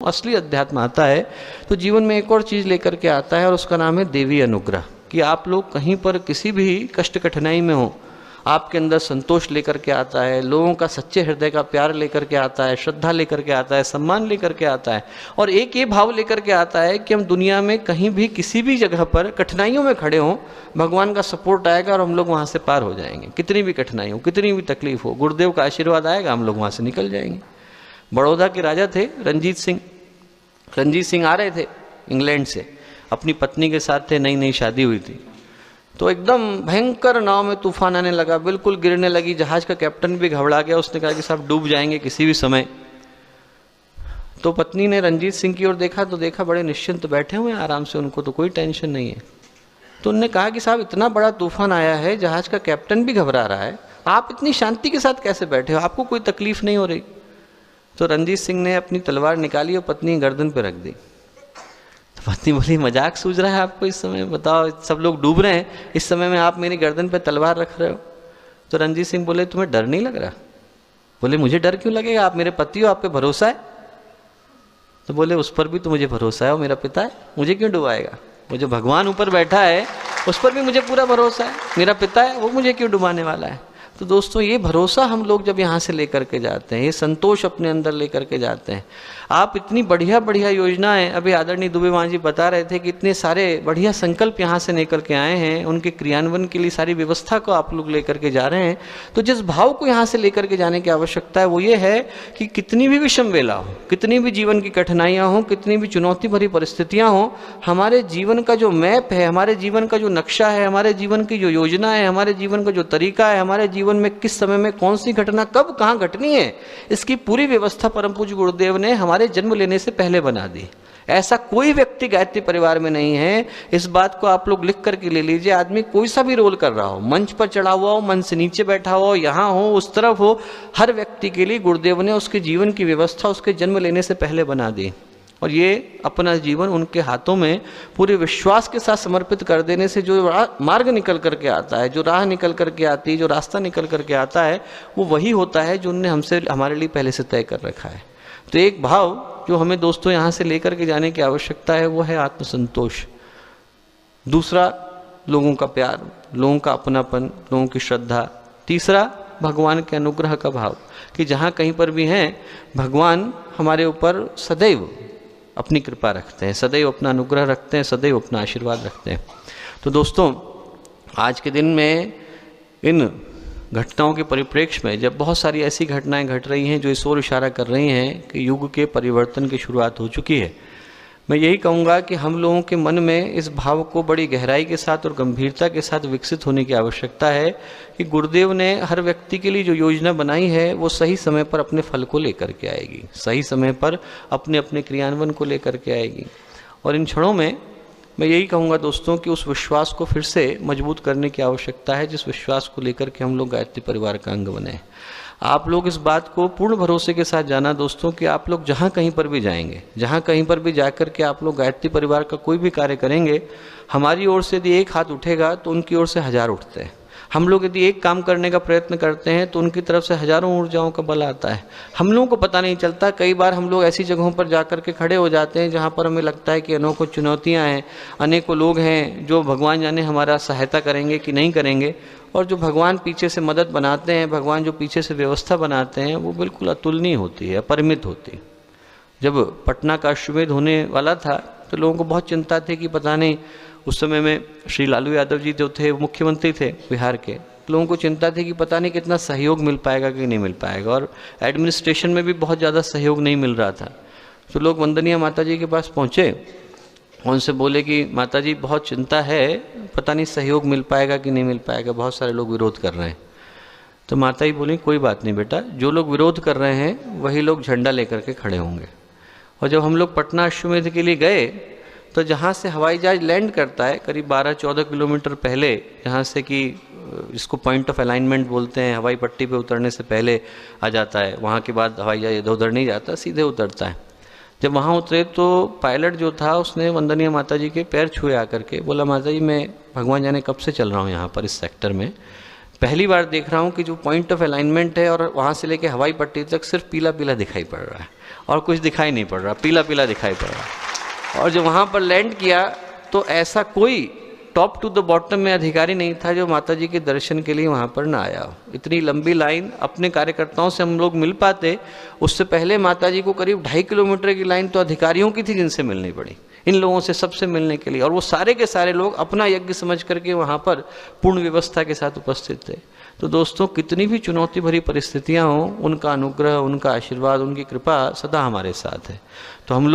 असली अध्यात्म आता है तो जीवन में एक और चीज़ लेकर के आता है और उसका नाम है देवी अनुग्रह। कि आप लोग कहीं पर किसी भी कष्ट कठिनाई में हो, आपके अंदर संतोष लेकर के आता है, लोगों का सच्चे हृदय का प्यार लेकर के आता है, श्रद्धा लेकर के आता है, सम्मान लेकर के आता है, और एक ये भाव लेकर के आता है कि हम दुनिया में कहीं भी किसी भी जगह पर कठिनाइयों में खड़े हों, भगवान का सपोर्ट आएगा और हम लोग वहाँ से पार हो जाएंगे। कितनी भी कठिनाई हो, कितनी भी तकलीफ हो, गुरुदेव का आशीर्वाद आएगा, हम लोग वहाँ से निकल जाएंगे। बड़ौदा के राजा थे रणजीत सिंह। रणजीत सिंह आ रहे थे इंग्लैंड से, अपनी पत्नी के साथ थे, नई नई शादी हुई थी। तो एकदम भयंकर नाव में तूफान आने लगा, बिल्कुल गिरने लगी, जहाज का कैप्टन भी घबरा गया। उसने कहा कि साहब डूब जाएंगे किसी भी समय। तो पत्नी ने रणजीत सिंह की ओर देखा तो देखा बड़े निश्चिंत बैठे हुए हैं आराम से, उनको तो कोई टेंशन नहीं है। तो उन्होंने कहा कि साहब इतना बड़ा तूफान आया है, जहाज का कैप्टन भी घबरा रहा है, आप इतनी शांति के साथ कैसे बैठे हो, आपको कोई तकलीफ नहीं हो रही? तो रणजीत सिंह ने अपनी तलवार निकाली और पत्नी गर्दन पर रख दी। तो पत्नी बोली मजाक सूझ रहा है आपको इस समय, बताओ सब लोग डूब रहे हैं, इस समय में आप मेरी गर्दन पर तलवार रख रहे हो? तो रणजीत सिंह बोले तुम्हें डर नहीं लग रहा? बोले मुझे डर क्यों लगेगा, आप मेरे पति हो, आप पे भरोसा है। तो बोले उस पर भी तो मुझे भरोसा है, वो मेरा पिता है, मुझे क्यों डुबाएगा? वो जो भगवान ऊपर बैठा है उस पर भी मुझे पूरा भरोसा है, मेरा पिता है, वो मुझे क्यों डुबाने वाला है? तो दोस्तों ये भरोसा हम लोग जब यहाँ से लेकर के जाते हैं, ये संतोष अपने अंदर लेकर के जाते हैं। आप इतनी बढ़िया बढ़िया योजनाएं, अभी आदरणीय दुबे मां जी बता रहे थे कि इतने सारे बढ़िया संकल्प यहाँ से लेकर के आए हैं, उनके क्रियान्वयन के लिए सारी व्यवस्था को आप लोग लेकर के जा रहे हैं। तो जिस भाव को यहाँ से लेकर के जाने की आवश्यकता है वो ये है कि कितनी भी विषम वेला हो, कितनी भी जीवन की कठिनाइयाँ हों, कितनी भी चुनौती भरी परिस्थितियाँ हों, हमारे जीवन का जो मैप है, हमारे जीवन का जो नक्शा है, हमारे जीवन की जो योजना है, हमारे जीवन का जो तरीका है, हमारे जीवन में किस समय में कौन सी घटना कब कहाँ घटनी है, इसकी पूरी व्यवस्था परम पूज्य गुरुदेव ने हमारे जन्म लेने से पहले बना दी। ऐसा कोई व्यक्ति गायत्री परिवार में नहीं है, इस बात को आप लोग लिख करके ले लीजिए। आदमी कोई सा भी रोल कर रहा हो, मंच पर चढ़ा हुआ हो, मंच से नीचे बैठा हो, यहाँ हो, उस तरफ हो, हर व्यक्ति के लिए गुरुदेव ने उसके जीवन की व्यवस्था उसके जन्म लेने से पहले बना दी। और ये अपना जीवन उनके हाथों में पूरे विश्वास के साथ समर्पित कर देने से जो मार्ग निकल करके आता है, जो राह निकल करके आती है, जो रास्ता निकल करके आता है, वो वही होता है जो उनने हमसे हमारे लिए पहले से तय कर रखा है। तो एक भाव जो हमें दोस्तों यहाँ से लेकर के जाने की आवश्यकता है वो है आत्मसंतोष। दूसरा लोगों का प्यार, लोगों का अपनापन, लोगों की श्रद्धा। तीसरा भगवान के अनुग्रह का भाव कि जहाँ कहीं पर भी हैं भगवान हमारे ऊपर सदैव अपनी कृपा रखते हैं, सदैव अपना अनुग्रह रखते हैं, सदैव अपना आशीर्वाद रखते हैं। तो दोस्तों आज के दिन में इन घटनाओं के परिप्रेक्ष्य में जब बहुत सारी ऐसी घटनाएं घट रही हैं जो इस ओर इशारा कर रही हैं कि युग के परिवर्तन की शुरुआत हो चुकी है, मैं यही कहूँगा कि हम लोगों के मन में इस भाव को बड़ी गहराई के साथ और गंभीरता के साथ विकसित होने की आवश्यकता है कि गुरुदेव ने हर व्यक्ति के लिए जो योजना बनाई है वो सही समय पर अपने फल को लेकर के आएगी, सही समय पर अपने अपने क्रियान्वयन को लेकर के आएगी। और इन क्षणों में मैं यही कहूँगा दोस्तों कि उस विश्वास को फिर से मजबूत करने की आवश्यकता है, जिस विश्वास को लेकर के हम लोग गायत्री परिवार का अंग बने। आप लोग इस बात को पूर्ण भरोसे के साथ जाना दोस्तों कि आप लोग जहाँ कहीं पर भी जाएंगे, जहाँ कहीं पर भी जाकर के आप लोग गायत्री परिवार का कोई भी कार्य करेंगे, हमारी ओर से यदि एक हाथ उठेगा तो उनकी ओर से 1000 उठते हैं। हम लोग यदि एक काम करने का प्रयत्न करते हैं तो उनकी तरफ से हजारों ऊर्जाओं का बल आता है। हम लोगों को पता नहीं चलता, कई बार हम लोग ऐसी जगहों पर जाकर के खड़े हो जाते हैं जहाँ पर हमें लगता है कि अनेकों चुनौतियाँ हैं, अनेकों लोग हैं जो भगवान जाने हमारा सहायता करेंगे कि नहीं करेंगे, और जो भगवान पीछे से मदद बनाते हैं, भगवान जो पीछे से व्यवस्था बनाते हैं, वो बिल्कुल अतुलनीय होती है, अपरिमित होती है। जब पटना का अश्वमेध होने वाला था तो लोगों को बहुत चिंता थी कि पता नहीं, उस समय में श्री लालू यादव जी जो थे मुख्यमंत्री थे बिहार के, लोगों को चिंता थी कि पता नहीं कितना सहयोग मिल पाएगा कि नहीं मिल पाएगा, और एडमिनिस्ट्रेशन में भी बहुत ज़्यादा सहयोग नहीं मिल रहा था। तो लोग वंदनीय माता जी के पास पहुँचे, उनसे बोले कि माता जी बहुत चिंता है, पता नहीं सहयोग मिल पाएगा कि नहीं मिल पाएगा, बहुत सारे लोग विरोध कर रहे हैं। तो माता जी बोली कोई बात नहीं बेटा, जो लोग विरोध कर रहे हैं वही लोग झंडा लेकर के खड़े होंगे। और जब हम लोग पटना अश्वमेध के लिए गए तो जहाँ से हवाई जहाज लैंड करता है करीब 12-14 किलोमीटर पहले, जहाँ से कि इसको पॉइंट ऑफ अलाइनमेंट बोलते हैं, हवाई पट्टी पे उतरने से पहले आ जाता है, वहाँ के बाद हवाई जहाज इधर उधर नहीं जाता, सीधे उतरता है। जब वहाँ उतरे तो पायलट जो था उसने वंदनीय माता जी के पैर छुए आकर के, बोला माता जी मैं भगवान जाने कब से चल रहा हूँ यहाँ पर इस सेक्टर में, पहली बार देख रहा हूँ कि जो पॉइंट ऑफ अलाइनमेंट है और वहाँ से लेके हवाई पट्टी तक सिर्फ पीला पीला दिखाई पड़ रहा है, और कुछ दिखाई नहीं पड़ रहा, पीला पीला दिखाई पड़ रहा। और जब वहाँ पर लैंड किया तो ऐसा कोई टॉप टू द बॉटम में अधिकारी नहीं था जो माता जी के दर्शन के लिए वहाँ पर ना आया हो। इतनी लंबी लाइन, अपने कार्यकर्ताओं से हम लोग मिल पाते, उससे पहले माता जी को करीब 2.5 किलोमीटर की लाइन तो अधिकारियों की थी जिनसे मिलनी पड़ी, इन लोगों से सबसे मिलने के लिए। और वो सारे के सारे लोग अपना यज्ञ समझ करके वहाँ पर पूर्ण व्यवस्था के साथ उपस्थित थे। तो दोस्तों, कितनी भी चुनौती भरी परिस्थितियाँ हों, उनका अनुग्रह, उनका आशीर्वाद, उनकी कृपा सदा हमारे साथ है। तो हम लोग